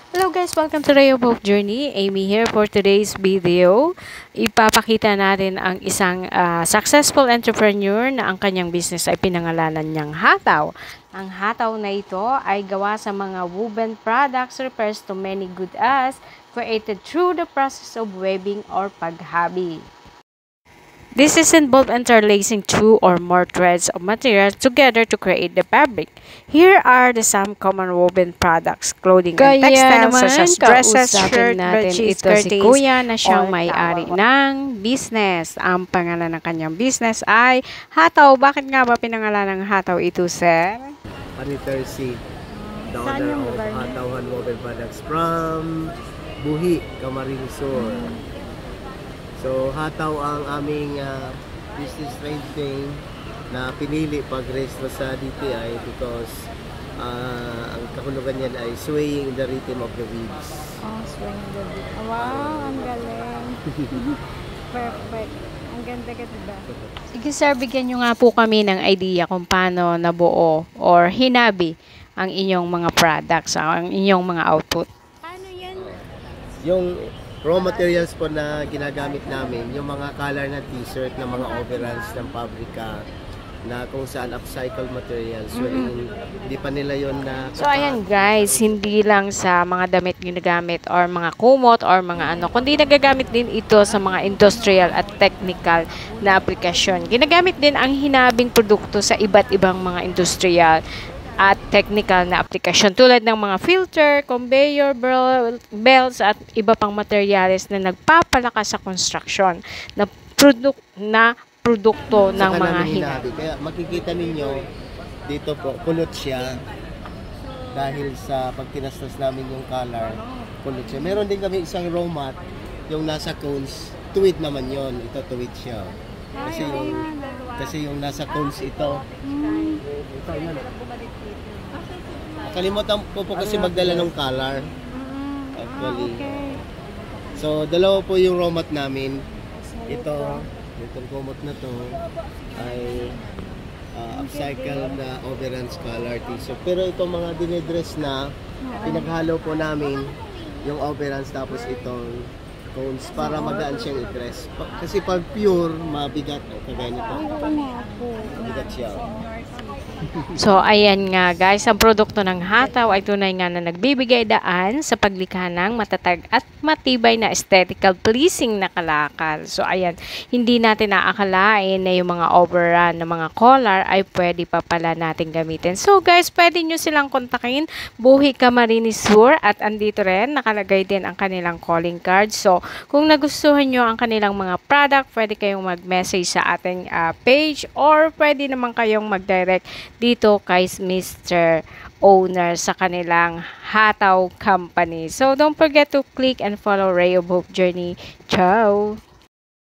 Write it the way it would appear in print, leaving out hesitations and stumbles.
Hello guys, welcome to Ray of Hope Journey. Amy here for today's video. Ipapakita natin ang isang successful entrepreneur na ang kanyang business ay pinangalanan niyang Hataw. Ang Hataw na ito ay gawa sa mga woven products, refers to many good as created through the process of weaving or paghabi. This is involved interlacing two or more threads of material together to create the fabric. Here are some common woven products, clothing and textiles such as dresses, shirt, bedsheets, curtains. Si Kuya na siyang may-ari ng business. Ang pangalan ng kanyang business ay Hataw. Bakit nga ba pinangalan ng Hataw ito, sir? Aniter C, the owner of Hataw Woven Products from Buhi, Camarines Sur. So, Hataw ang aming business trending na pinili pag-register sa DTI because ang kahulugan niyan ay swaying the rhythm of the weaves. Oh, swaying the rhythm. Wow, ang galing. Perfect. Ang ganda-ganda. Sige sir, bigyan nyo nga po kami ng idea kung paano nabuo or hinabi ang inyong mga products, ang inyong mga output. Paano yan? Yung raw materials po na ginagamit namin, yung mga color na t-shirt, na mga overalls ng pabrika, na kung saan upcycled materials. So, hindi pa nila yon na... So, ayan guys, hindi lang sa mga damit ginagamit or mga kumot or mga ano, kundi nagagamit din ito sa mga industrial at technical na aplikasyon. Ginagamit din ang hinabing produkto sa iba't ibang mga industrial at technical na aplikasyon tulad ng mga filter, conveyor belts at iba pang materyales na nagpapalakas sa construction na produkto ng mga hinabi. Kaya makikita ninyo dito po, kulot siya dahil sa pagtinastas namin yung color, kulot siya. Meron din kami isang raw mat, yung nasa cones, tuwid naman yon. Ito tuwid siya. Kasi yung nasa cones ito. Ito yun. Nakalimutan ko po kasi magdala ng color. Actually. So, dalawa po yung raw mat namin. Itong kumot na to ay upcycled na overalls color t-shirt. Pero itong mga dinidress na, pinaghalo po namin yung overalls tapos itong cones para magaan siyang i-dress. Kasi pag pure, mabigat. Kagaya nito. Mabigat siya. So, ayan nga guys, ang produkto ng Hataw ay tunay nga na nagbibigay daan sa paglikha ng matatag at matibay na aesthetical pleasing na kalakal. So, ayan, hindi natin naakalain na yung mga overrun na mga collar ay pwede pa pala natin gamitin. So, guys, pwede nyo silang kontakin, Buhi Camarines Sur, at andito rin, nakalagay din ang kanilang calling card. So, kung nagustuhan nyo ang kanilang mga product, pwede kayong mag-message sa ating page or pwede naman kayong mag-direct dito kay Mr. Owner sa kanilang Hataw Company. So, don't forget to click and follow Ray of Hope Journey. Ciao!